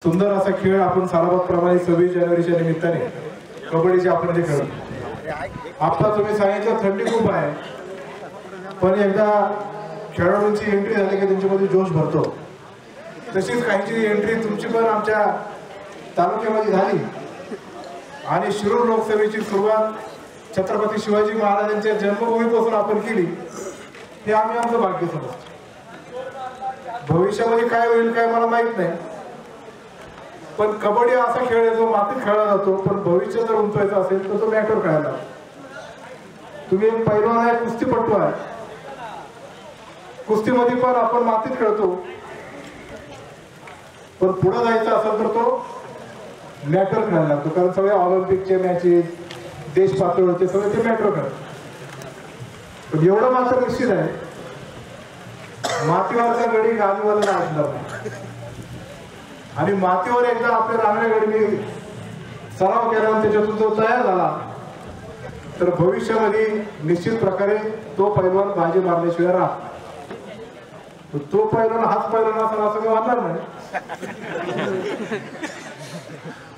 सुंदर असा खेळ आपण सालाबादप्रमाणे 26 जानेवारीच्या निमित्ताने कबड्डीचे आपण जे खेळतो. आता तुम्ही सांगितलं थंडी खूप आहे, पण एकदा खेळाडूंची एंट्री झाली की त्यांच्यामध्ये जोश भरतो. तशीच काहीची एंट्री तुमची पण आमच्या तालुक्यामध्ये झाली आणि शिरूर लोकसभेची सुरुवात छत्रपती शिवाजी महाराजांच्या जन्मभूमीपासून आपण केली. हे आम्ही आमचं भाग्य समजतो. भविष्यामध्ये काय होईल काय मला माहित नाही, पण कबड्डी असा खेळ आहे जो मातीत खेळला जातो. पण भविष्य जर उंचवायचं असेल तर तो मॅटवर खेळायला. तुम्ही एक पैलवान आहे, कुस्तीपटू आहे, कुस्तीमध्ये पण आपण मातीत खेळतो, पण पुढे जायचं असेल तर तो मॅटवर खेळायला लागतो. कारण सगळे ऑलिम्पिकचे मॅचेस, देश पातळीवरचे सगळे ते मॅटवर खेळतात. पण एवढं मात्र निश्चित आहे, मातीवरचा गडी गादीवरला असणार नाही. आणि मातीवर एकदा आपल्या रांगड्या गडीने सराव केला आणि त्याच्यातून तो तयार झाला तर भविष्यामध्ये निश्चित प्रकारे तो पैलवान बाजी मारल्याशिवाय राहतो. तो पैलवान हाच पैलवान असा असं काही वाटणार नाही.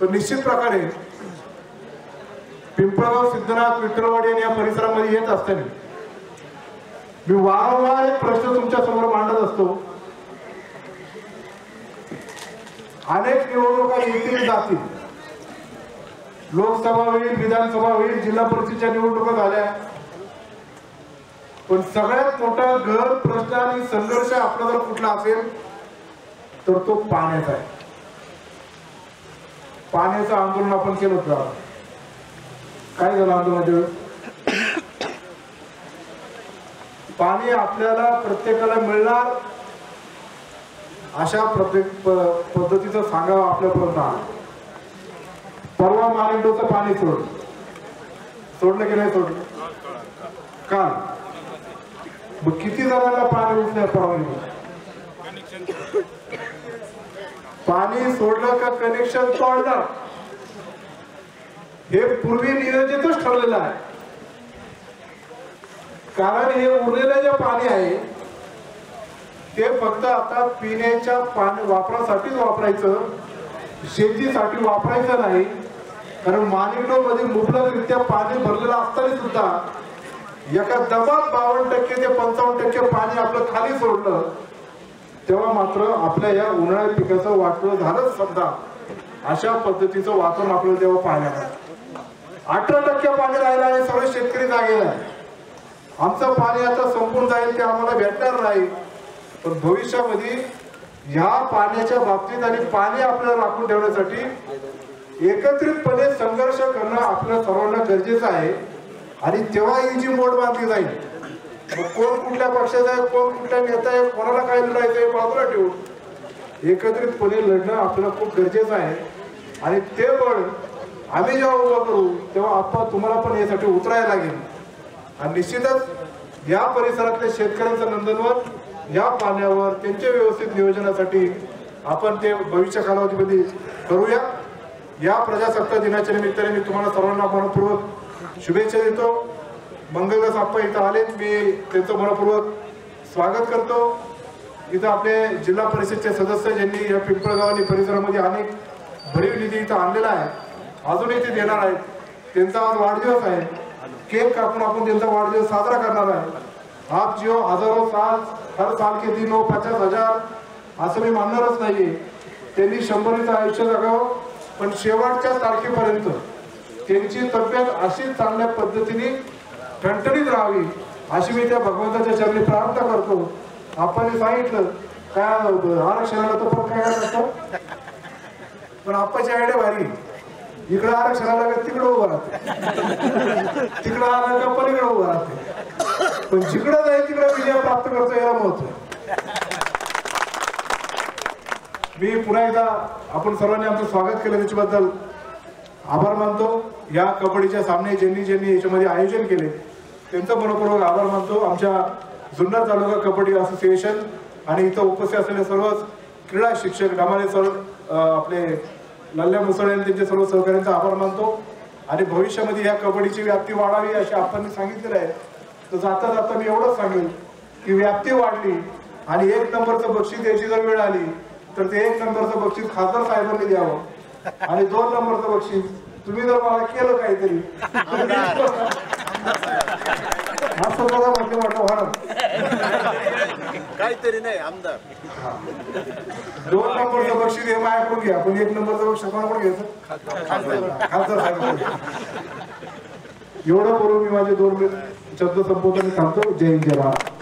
पण निश्चित प्रकारे पिंपळगाव, सिद्धनाथ, विठ्ठलवाडी आणि या परिसरामध्ये येत असताना मी वारंवार एक प्रश्न तुमच्या समोर मांडत असतो. अनेक निवडणुका येतील जातील, लोकसभा होईल, विधानसभा होईल, जिल्हा परिषदेच्या निवडणुका झाल्या, पण सगळ्यात मोठा घर प्रश्न आणि संघर्ष आपला जर कुठला असेल तर तो पाण्याचा आहे. पाण्याचं आंदोलन आपण केलं होतं. काय झालं आंदोलनाच्या वेळेस? पाणी आपल्याला प्रत्येकाला मिळणार अशा प्रत्येक पद्धतीचं सांगावं आपल्यापर्यंत आलं. परवा मारिंडोचं पाणी सोडलं की नाही सोडलं? काल मग किती जणांना पाणी उचलण्या परवानगी? पाणी सोडलं का कनेक्शन तोडणार हे पूर्वी नियोजितच ठरलेलं आहे. कारण हे उरलेलं जे पाणी आहे ते फक्त आता पिण्याच्या पाणी वापरासाठीच वापरायचं, शेतीसाठी वापरायचं नाही. कारण मानिकडो मध्ये मुबलकरित्या पाणी भरलेलं असताना सुद्धा एका दबात 52% ते 55% पाणी आपलं खाली सोडलं तेव्हा मात्र आपल्या या उन्हाळ्यात पिकाचं वाटलं झालंच समजा. अशा पद्धतीचं वातावरण आपल्याला तेव्हा पाहण्यात 18% पाणी राहिलं आणि सगळे शेतकरी जागेला. आमचं पाणी आता संपून जाईल ते आम्हाला भेटणार नाही. पण भविष्यामध्ये ह्या पाण्याच्या बाबतीत आणि पाणी आपल्याला राखून ठेवण्यासाठी एकत्रितपणे संघर्ष करणं आपल्या सर्वांना गरजेचं आहे. आणि तेव्हा ही जी मोड बांधली जाईल, मग कोण कुठल्या पक्षाचा आहे, कोण कुठल्या नेता आहे, कोणाला काय लढायचं बाजूला ठेवून एकत्रितपणे लढणं आपल्याला खूप गरजेचं आहे. आणि ते बळ आम्ही जेव्हा उभं करू तेव्हा आपण तुम्हाला पण यासाठी उतरायला लागेल. आणि निश्चितच या परिसरातल्या शेतकऱ्यांचं नंदनवन या पाण्यावर त्यांच्या व्यवस्थित नियोजनासाठी आपण ते भविष्य कालावधीमध्ये करूया. या प्रजासत्ताक दिनाच्या निमित्ताने मी तुम्हाला सर्वांना मनपूर्वक शुभेच्छा देतो. मंगलदास आप्पा इथं आलेत, मी त्यांचं मनपूर्वक स्वागत करतो. इथं आपले जिल्हा परिषदचे सदस्य ज्यांनी या पिंपळगाव आणि परिसरामध्ये अनेक भरीव निधी इथं आणलेला आहे, अजूनही ते देणार आहेत. त्यांचा आज वाढदिवस आहे. केक कापून आपण त्यांचा वाढदिवस साजरा करणार आहे. आप जिओ हजारो साल हर साल के दिन 50,000 असं मी मानणारच नाहीये. त्यांनी 100चं आयुष्य जगावं, पण शेवटच्या तारखेपर्यंत त्यांची तब्येत अशी चांगल्या पद्धतीने ठणठणीत राहावी अशी मी त्या भगवंताच्या चरणी प्रार्थना करतो. आपण सांगितलं काय आरक्षणाला तो पण काय असतो, पण आप्पाची आयडिया भारी. इकडं आरक्षणाला तिकडं उभं राहते, तिकडं आलं का पलीकडे उभं राहते, पण जिकडं जाईल तिकडे विजय प्राप्त करतो याला महत्व. मी पुन्हा एकदा आपण सर्वांनी आमचं स्वागत केलं त्याच्याबद्दल आभार मानतो. या कबड्डीच्या सामने ज्यांनी याच्यामध्ये आयोजन केले त्यांचं मनपूर्वक आभार मानतो. आमच्या जुन्नर तालुका कबड्डी असोसिएशन आणि इथं उपस्थित असलेले सर्व क्रीडा शिक्षक डामाले सर, आपले लल्ल्या मुसळे आणि त्यांच्या सर्व सहकार्यांचा आभार मानतो. आणि भविष्यामध्ये या कबड्डीची व्याप्ती वाढावी अशी आपण सांगितलेलं आहे. तर जाता जाता मी एवढंच सांगेल की व्याप्ती वाढली आणि 1 नंबरचं बक्षीस द्यायची जर वेळ आली तर ते 1 नंबरचं बक्षीस खासदार साहेबांनी द्यावं आणि 2 नंबरचं बक्षीस तुम्ही जर मला केलं काहीतरी असं बघा म्हणजे म्हटलं होणार काहीतरी नाही आमदार 2 नंबरचं बक्षीस हे माझ्याकडून घ्या पण 1 नंबरचं बक्षीस कोणाकडून घ्यायचं खासदार साहेब एवढं करून मी माझे 2 शब्द संबोधन थांबतो. जय हिंद जय महाराष्ट्र.